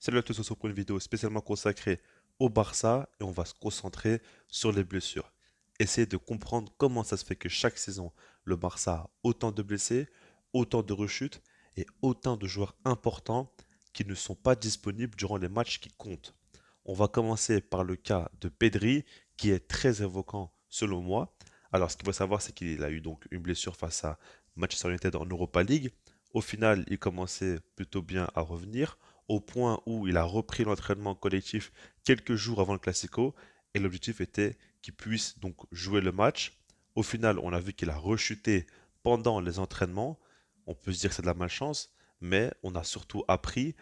Salut à tous, on se retrouve pour une vidéo spécialement consacrée au Barça et on va se concentrer sur les blessures. Essayer de comprendre comment ça se fait que chaque saison, le Barça a autant de blessés, autant de rechutes et autant de joueurs importants qui ne sont pas disponibles durant les matchs qui comptent. On va commencer par le cas de Pedri qui est très évoquant selon moi. Alors ce qu'il faut savoir c'est qu'il a eu donc une blessure face à Manchester United en Europa League. Au final, il commençait plutôt bien à revenir au point où il a repris l'entraînement collectif quelques jours avant le Classico et l'objectif était qu'il puisse donc jouer le match. Au final, on a vu qu'il a rechuté pendant les entraînements. On peut se dire que c'est de la malchance, mais on a surtout appris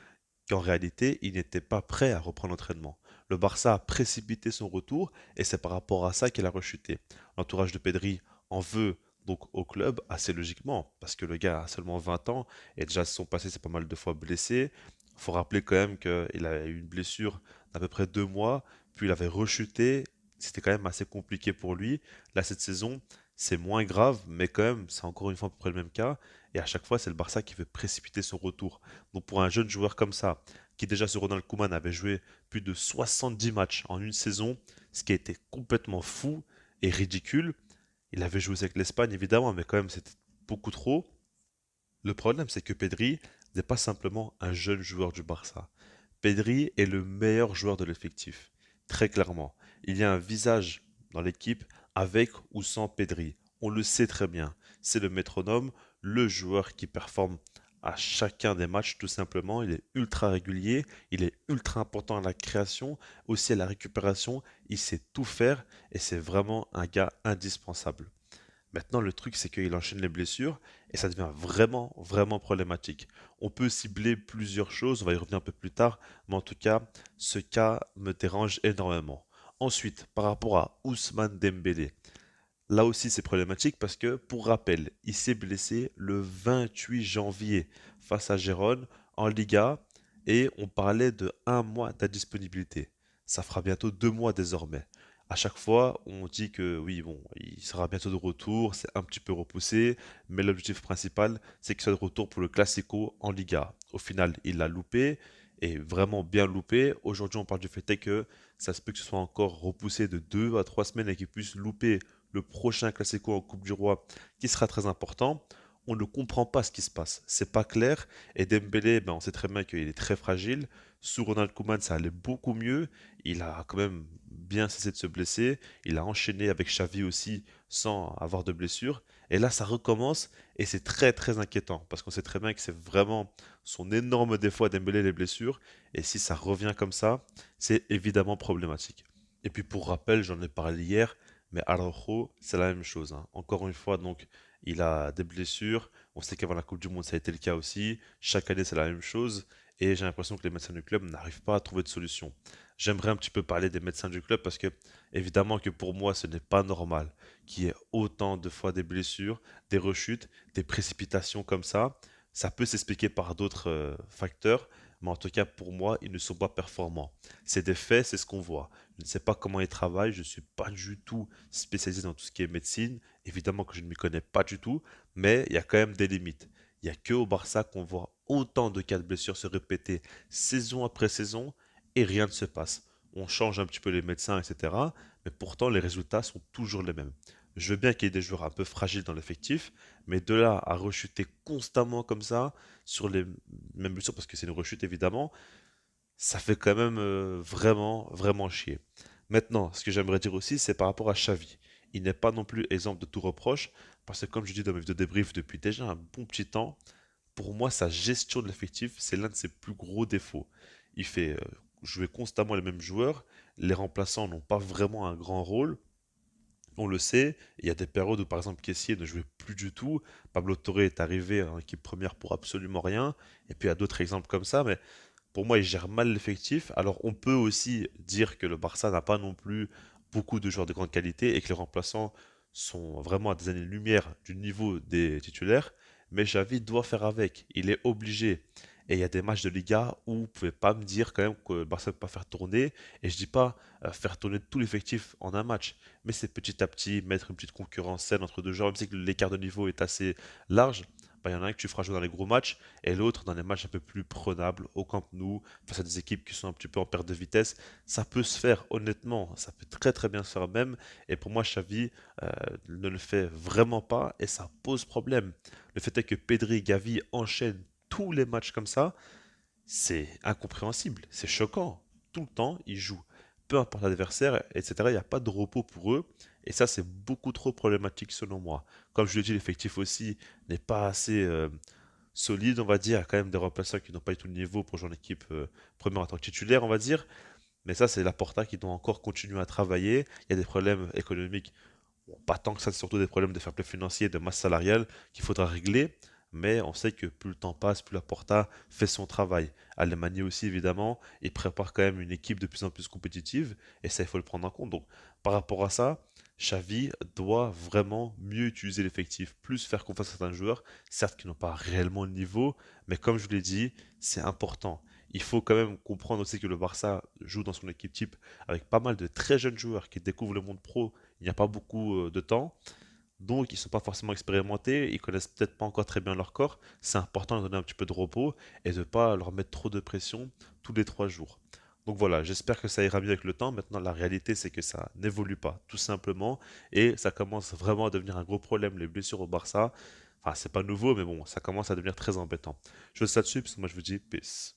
qu'en réalité, il n'était pas prêt à reprendre l'entraînement. Le Barça a précipité son retour et c'est par rapport à ça qu'il a rechuté. L'entourage de Pedri en veut donc au club assez logiquement parce que le gars a seulement 20 ans et déjà son passé c'est pas mal de fois blessé. Il faut rappeler quand même qu'il a eu une blessure d'à peu près 2 mois, puis il avait rechuté. C'était quand même assez compliqué pour lui. Là, cette saison, c'est moins grave, mais quand même, c'est encore une fois à peu près le même cas. Et à chaque fois, c'est le Barça qui veut précipiter son retour. Donc pour un jeune joueur comme ça, qui déjà sur Ronald Koeman avait joué plus de 70 matchs en une saison, ce qui a été complètement fou et ridicule. Il avait joué avec l'Espagne évidemment, mais quand même c'était beaucoup trop. Le problème c'est que Pedri n'est pas simplement un jeune joueur du Barça. Pedri est le meilleur joueur de l'effectif, très clairement. Il y a un visage dans l'équipe avec ou sans Pedri. On le sait très bien. C'est le métronome, le joueur qui performe à chacun des matchs tout simplement. Il est ultra régulier, il est ultra important à la création, aussi à la récupération. Il sait tout faire et c'est vraiment un gars indispensable. Maintenant, le truc, c'est qu'il enchaîne les blessures et ça devient vraiment, vraiment problématique. On peut cibler plusieurs choses, on va y revenir un peu plus tard, mais en tout cas, ce cas me dérange énormément. Ensuite, par rapport à Ousmane Dembélé, là aussi c'est problématique parce que, pour rappel, il s'est blessé le 28 janvier face à Gérone en Liga et on parlait de 1 mois d'indisponibilité. Ça fera bientôt 2 mois désormais. À chaque fois, on dit que oui, bon, il sera bientôt de retour, c'est un petit peu repoussé, mais l'objectif principal, c'est qu'il soit de retour pour le Classico en Liga. Au final, il l'a loupé, et vraiment bien loupé. Aujourd'hui, on parle du fait que ça se peut que ce soit encore repoussé de 2 à 3 semaines et qu'il puisse louper le prochain Classico en Coupe du Roi qui sera très important. On ne comprend pas ce qui se passe, c'est pas clair. Et Dembélé, ben, on sait très bien qu'il est très fragile. Sous Ronald Koeman, ça allait beaucoup mieux. Il a quand même bien cessé de se blesser. Il a enchaîné avec Xavi aussi sans avoir de blessure. Et là, ça recommence et c'est très très inquiétant parce qu'on sait très bien que c'est vraiment son énorme défaut à Dembélé les blessures. Et si ça revient comme ça, c'est évidemment problématique. Et puis pour rappel, j'en ai parlé hier, mais Araujo, c'est la même chose, hein. Encore une fois, donc, il a des blessures. On sait qu'avant la Coupe du Monde, ça a été le cas aussi. Chaque année, c'est la même chose. Et j'ai l'impression que les médecins du club n'arrivent pas à trouver de solution. J'aimerais un petit peu parler des médecins du club parce que, évidemment, que pour moi, ce n'est pas normal qu'il y ait autant de fois des blessures, des rechutes, des précipitations comme ça. Ça peut s'expliquer par d'autres facteurs, mais en tout cas, pour moi, ils ne sont pas performants. C'est des faits, c'est ce qu'on voit. Je ne sais pas comment ils travaillent, je ne suis pas du tout spécialisé dans tout ce qui est médecine. Évidemment que je ne m'y connais pas du tout, mais il y a quand même des limites. Il n'y a que au Barça qu'on voit autant de cas de blessures se répéter saison après saison et rien ne se passe. On change un petit peu les médecins, etc. Mais pourtant, les résultats sont toujours les mêmes. Je veux bien qu'il y ait des joueurs un peu fragiles dans l'effectif, mais de là à rechuter constamment comme ça, sur les mêmes blessures, parce que c'est une rechute évidemment, ça fait quand même vraiment, vraiment chier. Maintenant, ce que j'aimerais dire aussi, c'est par rapport à Xavi. Il n'est pas non plus exemple de tout reproche, parce que comme je dis dans mes vidéos débrief depuis déjà un bon petit temps, pour moi, sa gestion de l'effectif, c'est l'un de ses plus gros défauts. Il fait jouer constamment les mêmes joueurs, les remplaçants n'ont pas vraiment un grand rôle, on le sait, il y a des périodes où par exemple Kessié ne jouait plus du tout, Pablo Torre est arrivé en équipe première pour absolument rien, et puis il y a d'autres exemples comme ça, mais pour moi, il gère mal l'effectif. Alors, on peut aussi dire que le Barça n'a pas non plus beaucoup de joueurs de grande qualité et que les remplaçants sont vraiment à des années-lumière du niveau des titulaires. Mais Xavi doit faire avec. Il est obligé. Et il y a des matchs de Liga où vous pouvez pas me dire quand même que le Barça ne peut pas faire tourner. Et je dis pas faire tourner tout l'effectif en un match. Mais c'est petit à petit mettre une petite concurrence saine entre deux joueurs, même si l'écart de niveau est assez large. bah, il y en a un que tu feras jouer dans les gros matchs et l'autre dans les matchs un peu plus prenables au Camp Nou, face à des équipes qui sont un petit peu en perte de vitesse. Ça peut se faire, honnêtement, ça peut très très bien se faire même. Et pour moi, Xavi euh, ne le fait vraiment pas et ça pose problème. Le fait est que Pedri et Gavi enchaînent tous les matchs comme ça, c'est incompréhensible, c'est choquant. Tout le temps, ils jouent, peu importe l'adversaire, etc. Il n'y a pas de repos pour eux. Et ça, c'est beaucoup trop problématique selon moi. Comme je l'ai dit, l'effectif aussi n'est pas assez solide, on va dire. Il y a quand même des remplaçants qui n'ont pas eu tout le niveau pour jouer en équipe première en tant que titulaire, on va dire. Mais ça, c'est Laporta qui doit encore continuer à travailler. Il y a des problèmes économiques. Bon, pas tant que ça, c'est surtout des problèmes de fair play financier, de masse salariale qu'il faudra régler. Mais on sait que plus le temps passe, plus Laporta fait son travail. Alemany aussi, évidemment, il prépare quand même une équipe de plus en plus compétitive. Et ça, il faut le prendre en compte. Donc, par rapport à ça, Xavi doit vraiment mieux utiliser l'effectif, plus faire confiance à certains joueurs, certes qui n'ont pas réellement le niveau, mais comme je vous l'ai dit, c'est important. Il faut quand même comprendre aussi que le Barça joue dans son équipe type avec pas mal de très jeunes joueurs qui découvrent le monde pro il n'y a pas beaucoup de temps, donc ils ne sont pas forcément expérimentés, ils connaissent peut-être pas encore très bien leur corps. C'est important de donner un petit peu de repos et de ne pas leur mettre trop de pression tous les 3 jours. Donc voilà, j'espère que ça ira mieux avec le temps. Maintenant, la réalité, c'est que ça n'évolue pas, tout simplement, et ça commence vraiment à devenir un gros problème, les blessures au Barça. Enfin, c'est pas nouveau, mais bon, ça commence à devenir très embêtant. Je laisse là-dessus, parce que moi je vous dis peace.